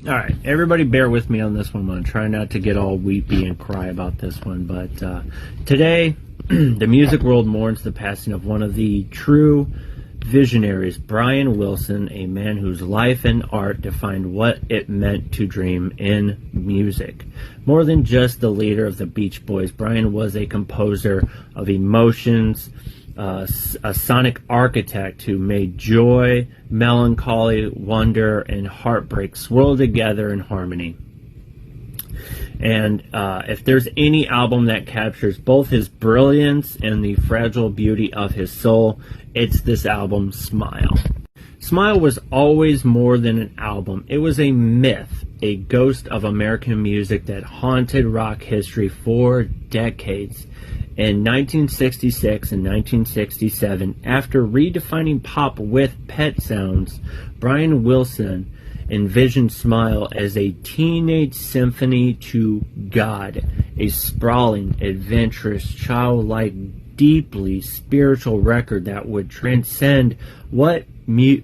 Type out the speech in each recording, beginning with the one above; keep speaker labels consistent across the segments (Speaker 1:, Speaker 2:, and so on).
Speaker 1: All right, everybody bear with me on this one. I'm going to try not to get all weepy and cry about this one. But today, the music world mourns the passing of one of the true visionaries, Brian Wilson, a man whose life and art defined what it meant to dream in music. More than just the leader of the Beach Boys, Brian was a composer of emotions, a sonic architect who made joy, melancholy, wonder, and heartbreak swirl together in harmony. And if there's any album that captures both his brilliance and the fragile beauty of his soul, it's this album, Smile. Smile was always more than an album. It was a myth, a ghost of American music that haunted rock history for decades. In 1966 and 1967, after redefining pop with Pet Sounds, Brian Wilson envisioned Smile as a teenage symphony to God, a sprawling, adventurous, childlike, deeply spiritual record that would transcend what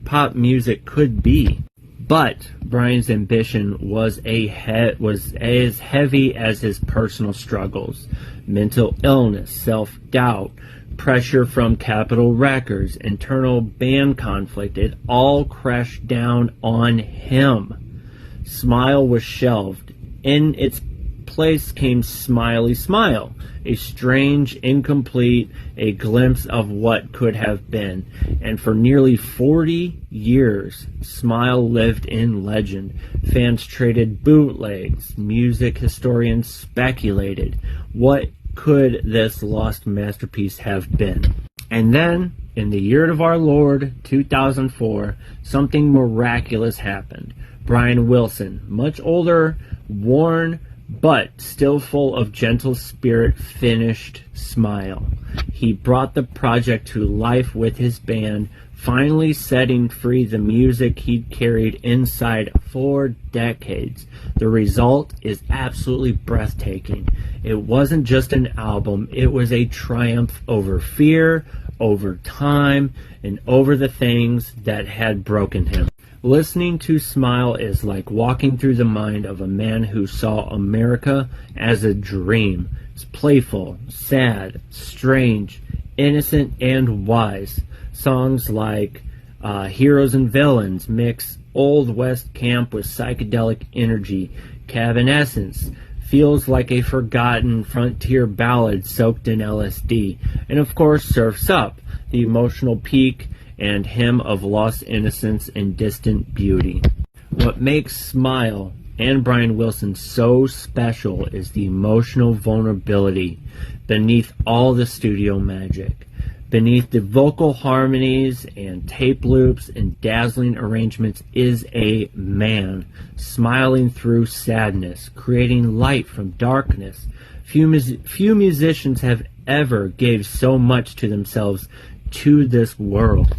Speaker 1: pop music could be. But Brian's ambition was as heavy as his personal struggles. Mental illness, self-doubt, pressure from Capitol Records, internal band conflict, it all crashed down on him. Smile was shelved. In its place came Smiley Smile, a strange, incomplete, a glimpse of what could have been. And for nearly 40 years, Smile lived in legend. Fans traded bootlegs. Music historians speculated. What could this lost masterpiece have been? And then, in the year of our Lord, 2004, something miraculous happened. Brian Wilson, much older, worn, but still full of gentle spirit, finished Smile. He brought the project to life with his band, finally setting free the music he'd carried inside for decades. The result is absolutely breathtaking. It wasn't just an album, it was a triumph over fear, over time, and over the things that had broken him. Listening to Smile is like walking through the mind of a man who saw America as a dream. It's playful, sad, strange, innocent, and wise. Songs like Heroes and Villains mix Old West camp with psychedelic energy. Evanescence feels like a forgotten frontier ballad soaked in LSD. And of course, Surf's Up, the emotional peak and hymn of lost innocence and distant beauty. What makes Smile and Brian Wilson so special is the emotional vulnerability beneath all the studio magic. Beneath the vocal harmonies and tape loops and dazzling arrangements is a man smiling through sadness, creating light from darkness. Few musicians have ever gave so much to themselves to this world.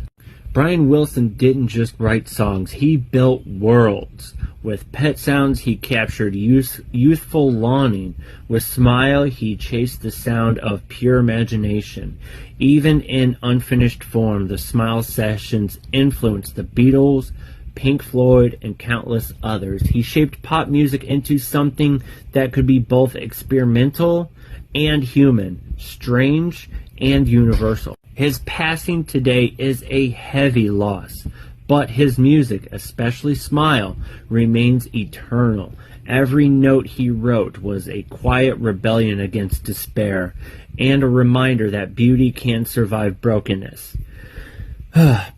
Speaker 1: Brian Wilson didn't just write songs, he built worlds. With Pet Sounds, he captured youthful longing. With Smile, he chased the sound of pure imagination. Even in unfinished form, the Smile sessions influenced the Beatles, Pink Floyd, and countless others. He shaped pop music into something that could be both experimental and human, strange and universal. His passing today is a heavy loss, but his music, especially Smile, remains eternal. Every note he wrote was a quiet rebellion against despair, and a reminder that beauty can survive brokenness.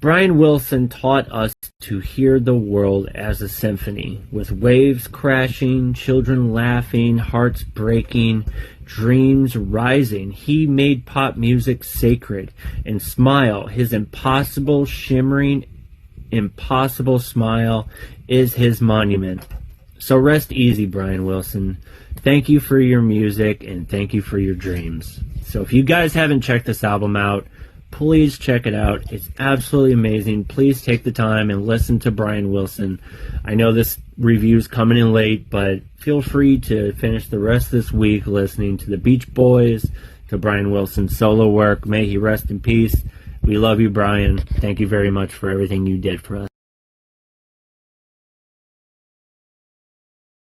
Speaker 1: Brian Wilson taught us to hear the world as a symphony, with waves crashing, children laughing, hearts breaking, dreams rising. He made pop music sacred, and Smile, his impossible, shimmering, impossible smile, is his monument. So rest easy, Brian Wilson. Thank you for your music, and thank you for your dreams. So if you guys haven't checked this album out, please check it out. It's absolutely amazing. Please take the time and listen to Brian Wilson. I know this review's coming in late, but feel free to finish the rest of this week listening to the Beach Boys, to Brian Wilson's solo work. May he rest in peace. We love you, Brian. Thank you very much for everything you did for us.